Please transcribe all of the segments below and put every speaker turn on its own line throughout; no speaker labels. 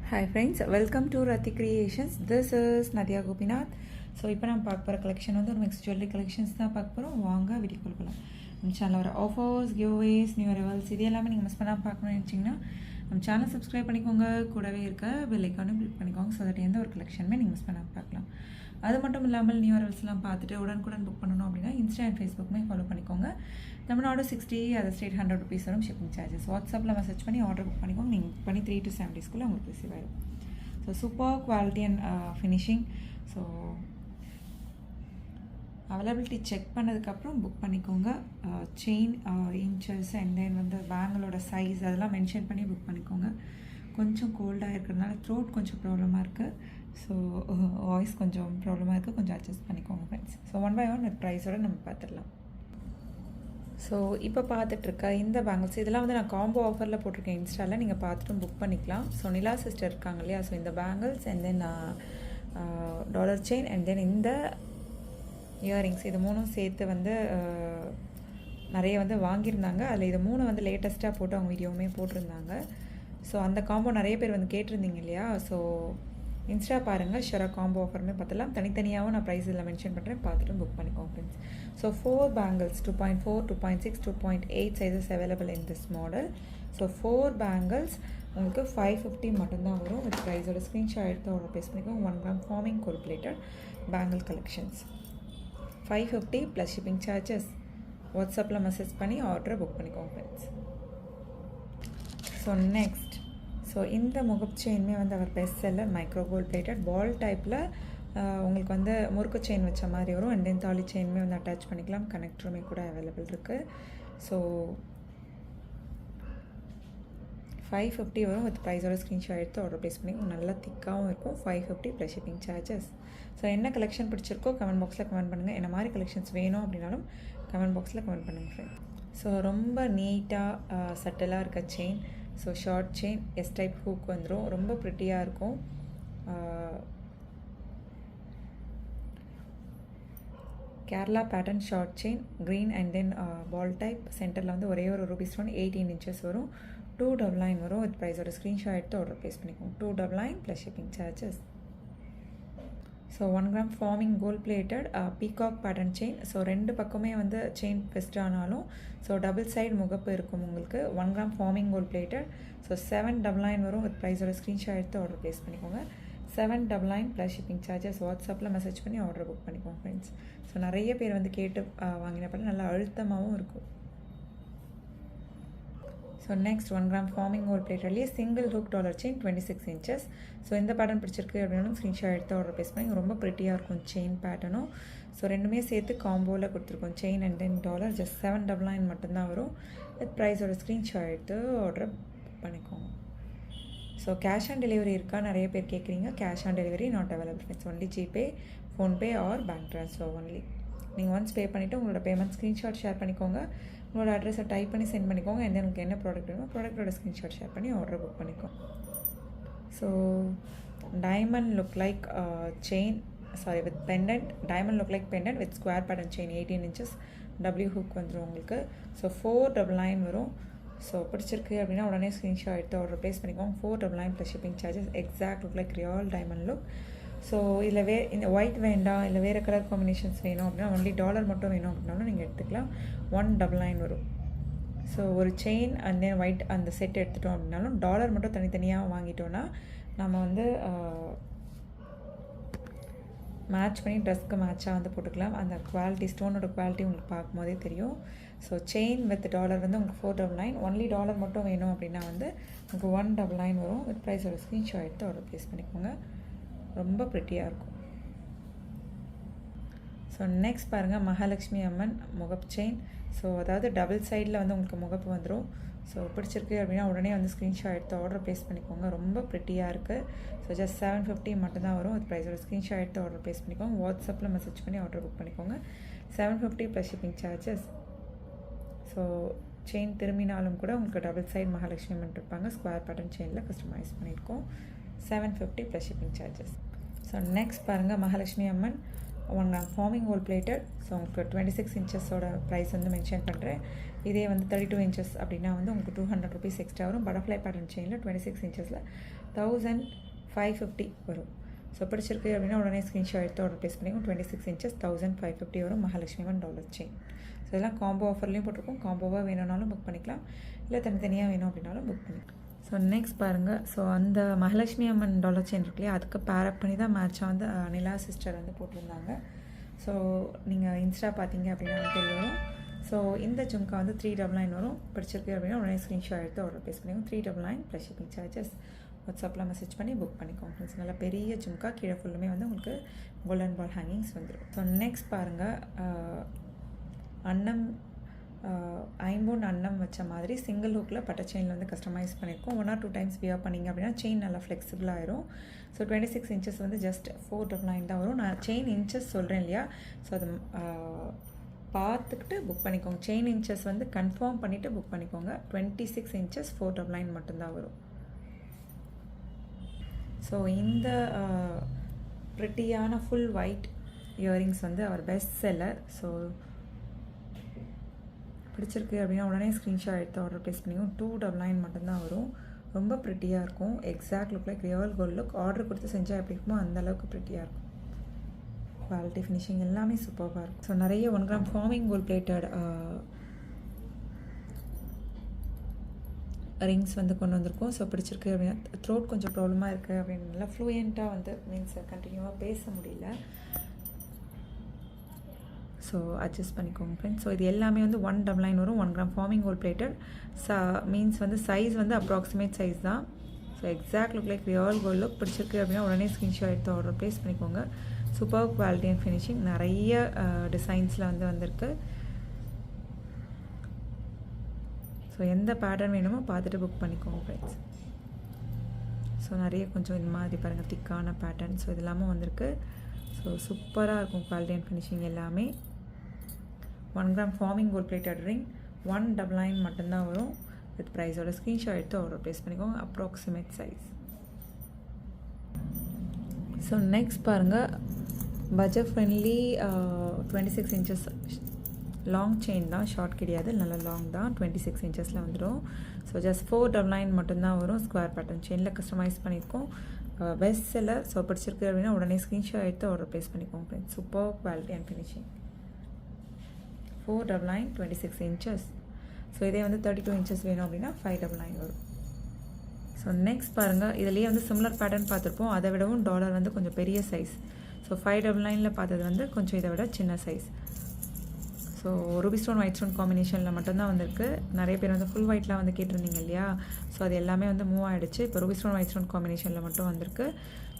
Hi friends, welcome to Rati Creations. This is Nadia Gopinath. So இப்போ நம்ம பார்க்க போகிற கலெக்ஷன் வந்து ஒரு மிக்ஸ் ஜுவல்லரி கலெக்ஷன்ஸ் தான் பார்க்க போகிறோம். வாங்க வீடியோ கொடுக்கலாம். நம்ம சேனலில் வர ஆஃபர்ஸ், கிவ்அவேஸ், நியூ அரைவல்ஸ் இது எல்லாமே நீங்கள் மிஸ் பண்ணாமல் பார்க்கணும்னு நினச்சிங்கன்னா நம்ம சேனல் சப்ஸ்கிரைப் பண்ணிக்கோங்க. கூடவே இருக்க பெல் ஐக்கானும் கிளிக் பண்ணிக்கோங்க. ஸோ தட் எந்த ஒரு கலெக்ஷனுமே நீங்கள் மிஸ் பண்ணாமல் பார்க்கலாம். அது மட்டும் இல்லாமல் நியூ அரைவல்ஸ்லாம் பார்த்துட்டு உடனுக்குடன் புக் பண்ணணும் அப்படின்னா இன்ஸ்டா அண்ட் ஃபேஸ்புக்குமே ஃபாலோ பண்ணிக்கோங்க. தமிழ்நாடு 60, அதர் ஸ்டேட் 100 rupees வரும் ஷிப்பிங் சார்ஜஸ். வாட்ஸ்அப்பில் மெசேஜ் பண்ணி ஆர்டர் புக் பண்ணிக்கோங்க. நீங்கள் புக் பண்ணி 3 to 7 daysக்குள்ளே உங்களுக்கு ரிசீவ் ஆகிடும். So super quality and finishing. So availability check பண்ணதுக்கப்புறம் புக் பண்ணிக்கோங்க. செயின் இன்ச்சஸ் அண்ட் தென் வந்து பேங்கிளோட சைஸ் அதெல்லாம் மென்ஷன் பண்ணி புக் பண்ணிக்கோங்க. கொஞ்சம் கோல்டாக இருக்கிறதுனால த்ரோட் கொஞ்சம் ப்ராப்ளமாக இருக்குது. ஸோ வாய்ஸ் கொஞ்சம் ப்ராப்ளமாக இருக்குது, கொஞ்சம் அட்ஜஸ்ட் பண்ணிக்கோங்க ஃப்ரெண்ட்ஸ். ஸோ 1 by 1 வித் ப்ரைஸோடு நம்ம பார்த்துடலாம். ஸோ இப்போ பார்த்துட்ருக்க இந்த பேங்கிள்ஸ் இதெல்லாம் வந்து நான் காம்போ ஆஃபரில் போட்டிருக்கேன் இன்ஸ்டாவில், நீங்கள் பார்த்துட்டும் புக் பண்ணிக்கலாம். ஸோ நிலா சிஸ்டர் இருக்காங்க இல்லையா, ஸோ இந்த bangles and then dollar chain and then இந்த இயரிங்ஸ் இது மூணும் சேர்த்து வந்து நிறைய வந்து வாங்கியிருந்தாங்க. அதில் இது 3 வந்து லேட்டஸ்ட்டாக போட்டு அவங்க வீடியோவுமே போட்டிருந்தாங்க. ஸோ அந்த காம்போ நிறைய பேர் வந்து கேட்டிருந்தீங்க இல்லையா, ஸோ இன்ஸ்டா பாருங்கள், ஷுவராக காம்போ ஆஃபருமே பார்த்துலாம். தனித்தனியாகவும் நான் ப்ரைஸ் இதில் மென்ஷன் பண்ணுறேன், பார்த்துட்டு புக் பண்ணிக்கோங்க friends. So 4 bangles 2.4, 2.6, 2.8 sizes available in this model. So 4 bangles உங்களுக்கு 550 மட்டும்தான் வரும். வித் ப்ரைஸோட ஸ்க்ரீன்ஷாட் எடுத்து ஆர்டர் ப்ளேஸ் பண்ணிக்கோங்க. 1 gram forming gold plated bangle collections 550 plus shipping charges. வாட்ஸ்அப்பில் மெசேஜ் பண்ணி ஆர்டரை புக் பண்ணிக்கோங்க ஃப்ரெண்ட்ஸ். ஸோ நெக்ஸ்ட், ஸோ இந்த முகப்பு செயினுமே வந்து அவர் best seller, micro gold plated ball டைப்பில் உங்களுக்கு வந்து முறுக்கு செயின் வச்ச மாதிரி வரும். அண்ட் தென் தாலி செயினுமே வந்து அட்டாச் பண்ணிக்கலாம். கனெக்டருமே கூட அவைலபிள் இருக்குது. ஸோ 550 வரும். வித் ப்ரைஸோட ஸ்க்ரீன்ஷாட் எடுத்து ஆர்டர் ப்ளேஸ் பண்ணி நல்லா திக்காகவும் இருக்கும். 550 ப்ளஸ் ஷிப்பிங் சார்ஜஸ். ஸோ என்ன கலெக்ஷன் பிடிச்சிருக்கோ கமெண்ட் பாக்ஸில் கமெண்ட் பண்ணுங்கள். என்ன மாதிரி கலெக்ஷன்ஸ் வேணும் அப்படின்னாலும் கமெண்ட் பாக்ஸில் கமெண்ட் பண்ணுங்கள் ஃப்ரெண்ட். ஸோ ரொம்ப நீட்டாக சட்டலாக இருக்க chain. So short chain S type hook வந்துடும். ரொம்ப ப்ரிட்டியாக இருக்கும். Kerala pattern short chain green and then ball type. சென்டரில் வந்து ஒரே ஒரு ரூபி ஸ்டோன் 18 inches வரும். 299 வரும். வித் ப்ரைஸோட ஸ்க்ரீன்ஷாட் எடுத்து ஆர்டர் ப்ளேஸ் பண்ணிக்கோங்க. 299 plus shipping charges. So 1 gram forming gold plated peacock pattern chain. So 2 பக்கமே வந்து செயின் பெஸ்ட் ஆனாலும் ஸோ டபுள் சைடு முகப்பு இருக்கும் உங்களுக்கு. 1 gram forming gold plated. So 799 வரும். வித் ப்ரைஸோட ஸ்க்ரீன்ஷாட் எடுத்து ஆர்டர் ப்ளேஸ் பண்ணிக்கோங்க. 799 ப்ளஸ் ஷிப்பிங் சார்ஜஸ். வாட்ஸ்அப்பில் மெசேஜ் பண்ணி ஆர்டர் புக் பண்ணிக்கோங்க ஃப்ரெண்ட்ஸ். ஸோ நிறைய பேர் வந்து கேட்டு வாங்கினப்போ நல்லா அழுத்தமாகவும் இருக்கும். So next 1 gram forming gold பிளேட்டட்லேயே single hook dollar chain 26 inches. So இந்த பேட்டர்ன் பிடிச்சிருக்கு அப்படின்னாலும் ஸ்க்ரீன்ஷாட் எடுத்து ஆர்டர் ப்ளேஸ் பண்ணி. ரொம்ப ப்ரிட்டியாக இருக்கும் செயின் பேட்டர்னும். ஸோ ரெண்டுமே சேர்த்து காம்போவில் கொடுத்துருக்கோம். Chain and then dollar just 799 மட்டும்தான் வரும். வித் ப்ரைஸோட ஸ்க்ரீன்ஷாட் எடுத்து ஆர்டர் புக் பண்ணிக்கோங்க. ஸோ கேஷ் ஆன் டெலிவரி இருக்கா நிறைய பேர் கேட்குறீங்க. Cash on delivery not available. It's only GPay, PhonePe R bank transfer only. நீங்கள் ஒன்ஸ் பே பண்ணிவிட்டு உங்களோட பேமெண்ட் ஸ்க்ரீன்ஷாட் ஷேர் பண்ணிக்கோங்க. உங்களோட அட்ரஸை டைப் பண்ணி சென்ட் பண்ணிக்கோங்க. அண்ட் தென் உங்களுக்கு என்ன ப்ராடக்ட் வேணுமோ ப்ராடக்ட்டோட ஸ்க்ரீன்ஷாட் ஷேர் பண்ணி ஆர்டர் புக் பண்ணிக்கோங்க. So diamond look like chain with pendant. Diamond look like pendant with square pattern chain 18 inches W hook வந்துடும் உங்களுக்கு. ஸோ 499 வரும். ஸோ பிடிச்சிருக்கு அப்படின்னா உடனே ஸ்க்ரீன்ஷாட் எடுத்து ஆர்டர் ப்ளேஸ் பண்ணிக்கோங்க. 499 plus shipping charges. Exact look like real diamond look. So இதில் இந்த ஒயிட் வேண்டாம், இல்லை வேறு கலர் காம்பினேஷன்ஸ் வேணும் அப்படின்னா ஒன்லி டாலர் மட்டும் வேணும் அப்படின்னாலும் நீங்கள் எடுத்துக்கலாம். 199 வரும். ஸோ ஒரு செயின் அண்ட் தென் ஒயிட் அந்த செட் எடுத்துட்டோம் அப்படின்னாலும் டாலர் மட்டும் தனித்தனியாக வாங்கிட்டோன்னா நம்ம வந்து மேட்ச் பண்ணி ட்ரெஸ்க்கு மேட்சாக வந்து போட்டுக்கலாம். அந்த குவாலிட்டி ஸ்டோனோட குவாலிட்டி உங்களுக்கு பார்க்கும்போதே தெரியும். ஸோ செயின் வித் டாலர் வந்து உங்களுக்கு 499. ஒன்லி டாலர் மட்டும் வேணும் அப்படின்னா வந்து உங்களுக்கு 199 வரும். வித் ப்ரைஸோட ஸ்க்ரீன்ஷாட் எடுத்து ஆர்டர் ப்ளேஸ் பண்ணிக்கோங்க. ரொம்ப ப்ரிட்டியாக இருக்கும். ஸோ நெக்ஸ்ட் பாருங்கள், மகாலட்சுமி அம்மன் முகப்பு செயின். ஸோ அதாவது டபுள் சைடில் வந்து உங்களுக்கு முகப்பு வந்துடும். ஸோ பிடிச்சிருக்கு அப்படின்னா உடனே வந்து ஸ்க்ரீன்ஷாட் எடுத்து ஆர்டர் ப்ளேஸ் பண்ணிக்கோங்க. ரொம்ப ப்ரிட்டியாக இருக்குது. ஸோ ஜஸ்ட் 750 மட்டும்தான் வரும். வித் ப்ரைஸோட ஸ்க்ரீன்ஷாட் எடுத்து ஆர்டர் ப்ளேஸ் பண்ணிக்கோங்க. வாட்ஸ்அப்பில் மெசேஜ் பண்ணி ஆர்டர் புக் பண்ணிக்கோங்க. 750 plus shipping charges. So chain திரும்பினாலும் கூட உங்களுக்கு டபுள் சைடு மகாலட்சுமி அம்மன் இருப்பாங்க. ஸ்கொயர் பேட்டர்ன் செயினில் கஸ்டமைஸ் பண்ணியிருக்கோம். 750 plus shipping charges. So next பாருங்கள், Mahalakshmi Amman 1 gram forming gold plated. So உங்களுக்கு 26 இன்ச்சஸோட ப்ரைஸ் வந்து மென்ஷன் பண்ணுறேன். இதே வந்து 32 இன்ச்சஸ் அப்படின்னா வந்து உங்களுக்கு 200 ருபீஸ் எக்ஸ்ட்ரா வரும். பட்டர்ஃப்ளை பேட்டர்ன் செயினில் 26 இன்ச்சஸில் 1550 வரும். ஸோ பிடிச்சிருக்கு அப்படின்னா உடனே ஸ்க்ரீன்ஷாட் எடுத்து ஆர்டர் ப்ளேஸ் பண்ணிக்கோங்க. 26 இன்ச்சஸ் 1550 வரும். மகாலட்சுமி அம்மன் டாலர் செயின். ஸோ இதெல்லாம் காம்போ ஆஃபர்லேயும் போட்டிருக்கோம். காம்போவாக வேணும்னாலும் புக் பண்ணிக்கலாம், இல்லை தனித்தனியாக வேணும் அப்படின்னாலும் புக் பண்ணிக்கலாம். ஸோ நெக்ஸ்ட் பாருங்கள். ஸோ அந்த மகாலட்சுமி அம்மன் டாலர் செயின் இருக்கு இல்லையா, அதுக்கு பேரப் பண்ணி தான் மேட்சாக வந்து நிலா சிஸ்டர் வந்து போட்டிருந்தாங்க. ஸோ நீங்கள் இன்ஸ்டா பார்த்தீங்க அப்படின்னா வந்து வரும். ஸோ இந்த ஜும்கா வந்து 399 வரும். பிடிச்சிருக்கு அப்படின்னா உடனே ஸ்க்ரீன்ஷாட் எடுத்து ஆர்டர் ப்ளேஸ் பண்ணிக்கோங்க. 399 ப்ளஸ் ஷிப்பிங் சார்ஜஸ். வாட்ஸ்அப்பில் மெசேஜ் பண்ணி புக் பண்ணிக்கோங்க ஃப்ரெண்ட்ஸ். நல்லா பெரிய ஜும்கா, கீழே ஃபுல்லுமே வந்து உங்களுக்கு கோல்டன் பால் ஹேங்கிங்ஸ் வந்துடும். ஸோ நெக்ஸ்ட் பாருங்கள். அன்னம் ஐம்பொன் அன்னம் வச்ச மாதிரி சிங்கிள் ஹூக்கில் பட்டர் செயினில் வந்து கஸ்டமைஸ் பண்ணியிருக்கோம். 1 or 2 டைம்ஸ் வியர் பண்ணிங்க அப்படின்னா செயின் நல்லா ஃப்ளெக்சிபிள் ஆயிரும். ஸோ 26 இன்ச்சஸ் வந்து ஜஸ்ட் 499 தான் வரும். நான் செயின் இன்ச்சஸ் சொல்கிறேன் இல்லையா, ஸோ அது பார்த்துக்கிட்டு புக் பண்ணிக்கோங்க. செயின் இன்ச்சஸ் வந்து கன்ஃபார்ம் பண்ணிவிட்டு புக் பண்ணிக்கோங்க. 26 இன்ச்சஸ் 499 மட்டும்தான் வரும். ஸோ இந்த ப்ரிட்டியான ஃபுல் ஒயிட் இயரிங்ஸ் வந்து அவர் பெஸ்ட் செல்லர். ஸோ பிடிச்சிருக்கு அப்படின்னா உடனே ஸ்க்ரீன்ஷாட் எடுத்து ஆர்டர் ப்ளேஸ் பண்ணிக்கோங்க. 299 மட்டும்தான் வரும். ரொம்ப ப்ரிட்டியாக இருக்கும். Exact look like real gold look. Order கொடுத்து செஞ்சால் எப்படி இருக்குமோ அந்தளவுக்கு ப்ரிட்டியாக இருக்கும். குவாலிட்டி ஃபினிஷிங் எல்லாமே சூப்பராக இருக்கும். ஸோ நிறைய 1 gram forming gold plated rings வந்து கொண்டு வந்திருக்கோம். ஸோ பிடிச்சிருக்கு அப்படின்னா, த்ரோட் கொஞ்சம் ப்ராப்ளமாக இருக்குது அப்படின்னு நல்லா ஃப்ளூயண்ட்டாக வந்து மீன்ஸ் கண்டினியூவாக பேச முடியல. ஸோ அட்ஜஸ்ட் பண்ணிக்கோங்க ஃப்ரெண்ட்ஸ். ஸோ இது எல்லாமே வந்து 199 வரும். 1 gram forming gold plated. Means வந்து சைஸ் வந்து அப்ராக்சிமேட் சைஸ் தான். So exact look like real gold look. பிடிச்சிருக்கு அப்படின்னா உடனே ஸ்க்ரீன்ஷாட் எடுத்து ஆர்டர் ப்ளேஸ் பண்ணிக்கோங்க. Super quality and finishing. நிறைய டிசைன்ஸில் வந்து வந்திருக்கு. ஸோ எந்த பேட்டர்ன் வேணுமோ பார்த்துட்டு புக் பண்ணிக்கோங்க ஃப்ரெண்ட்ஸ். ஸோ நிறைய கொஞ்சம் இந்த மாதிரி பாருங்கள் திக்கான பேட்டர்ன். ஸோ இது எல்லாமே வந்திருக்கு. ஸோ சூப்பராக இருக்கும் குவாலிட்டி அண்ட் ஃபினிஷிங் எல்லாமே. 1 gram forming gold plated ring 199 மட்டும்தான் வரும். வித் ப்ரைஸோட ஸ்க்ரீன்ஷாட் எடுத்து ஆர்டர் ப்ளேஸ் பண்ணிக்கோங்க. Approximate size. ஸோ நெக்ஸ்ட் பாருங்கள். Budget friendly 26 inches long chain தான், ஷார்ட் கிடையாது, நல்லா லாங் தான். 26 இன்ச்சஸில் வந்துடும். ஸோ ஜஸ்ட் 499 மட்டும்தான் வரும். ஸ்கொயர் பேட்டர்ன் செயினில் கஸ்டமைஸ் பண்ணியிருக்கோம். Best seller. ஸோ பிடிச்சிருக்கு அப்படின்னா உடனே ஸ்க்ரீன்ஷாட் எடுத்து ஆர்டர் ப்ளேஸ் பண்ணிக்கோங்க friends. Super quality and finishing. 499 26 inches. So இதே வந்து 32 இன்ச்சஸ் வேணும் அப்படின்னா 599 வரும். ஸோ நெக்ஸ்ட் பாருங்கள். இதுலேயே வந்து சிமிலர் பேட்டர்ன் பார்த்துருப்போம். அதை விடவும் டாலர் வந்து கொஞ்சம் பெரிய சைஸ். ஸோ 599 பார்த்தது வந்து கொஞ்சம் இதை விட சின்ன size. So Ruby stone white stone காம்பினேஷனில் மட்டும்தான் வந்திருக்கு. நிறைய பேர் வந்து ஃபுல் ஒயிட்லாம் வந்து கேட்டிருந்தீங்க இல்லையா, ஸோ அது எல்லாமே வந்து மூவ் ஆகிடுச்சு. இப்போ ரூபி ஸ்டோன் ஒயிட் ஸ்டோன் காம்பினேஷனில் மட்டும் வந்திருக்கு.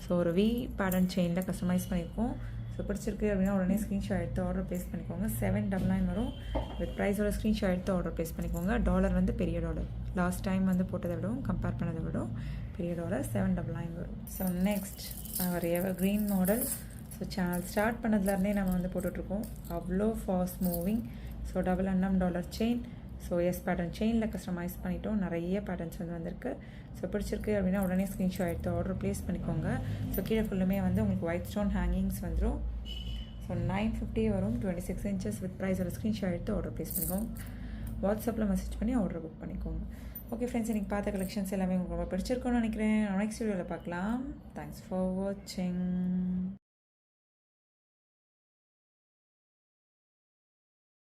ஸோ ஒரு வி பேட்டர்ன் செயினில் கஸ்டமைஸ் பண்ணியிருக்கோம். ஸோ பிடிச்சிருக்கு அப்படின்னா உடனே ஸ்க்ரீன்ஷாட் எடுத்து ஆர்டர் ப்ளேஸ் பண்ணிக்கோங்க. 799 வரும். வித் ப்ரைஸோட ஸ்க்ரீன்ஷாட் எடுத்து ஆர்டர் ப்ளேஸ் பண்ணிக்கோங்க. டாலர் வந்து பெரிய டாலர். லாஸ்ட் டைம் வந்து போட்டதை விடவும் கம்பேர் பண்ணதை விடவும் பெரிய டாலர் 799 வரும். ஸோ நெக்ஸ்ட் ஒரு evergreen model. So channel start பண்ணதுலேருந்தே நம்ம வந்து போட்டுட்ருக்கோம். அவ்வளோ ஃபாஸ்ட் மூவிங். ஸோ டபுள் அன்னம் dollar chain. So S pattern செயினில் கஸ்டமைஸ் பண்ணிட்டோம். நிறைய பேட்டர்ன்ஸ் வந்து வந்திருக்கு. ஸோ பிடிச்சிருக்கு அப்படின்னா உடனே ஸ்க்ரீன்ஷாட் எடுத்து ஆர்டர் ப்ளேஸ் பண்ணிக்கோங்க. ஸோ கீழே ஃபுல்லுமே வந்து உங்களுக்கு ஒயிட் ஸ்டோன் ஹேங்கிங்ஸ் வந்துடும். ஸோ 950 வரும். 26 இன்ச்சஸ் வித் ப்ரைஸோட ஸ்க்ரீன்ஷாட் எடுத்து ஆர்டர் ப்ளேஸ் பண்ணிக்கோங்க. வாட்ஸ்அப்பில் மெசேஜ் பண்ணி ஆர்டர் புக் பண்ணிக்கோங்க. ஓகே ஃப்ரெண்ட்ஸ், இன்றைக்கி பார்த்த கலெக்ஷன்ஸ் எல்லாமே உங்களுக்கு ரொம்ப பிடிச்சிருக்கும்னு நினைக்கிறேன். நெக்ஸ்ட் வீடியோவில் பார்க்கலாம். தேங்க்ஸ் ஃபார் வாட்சிங்.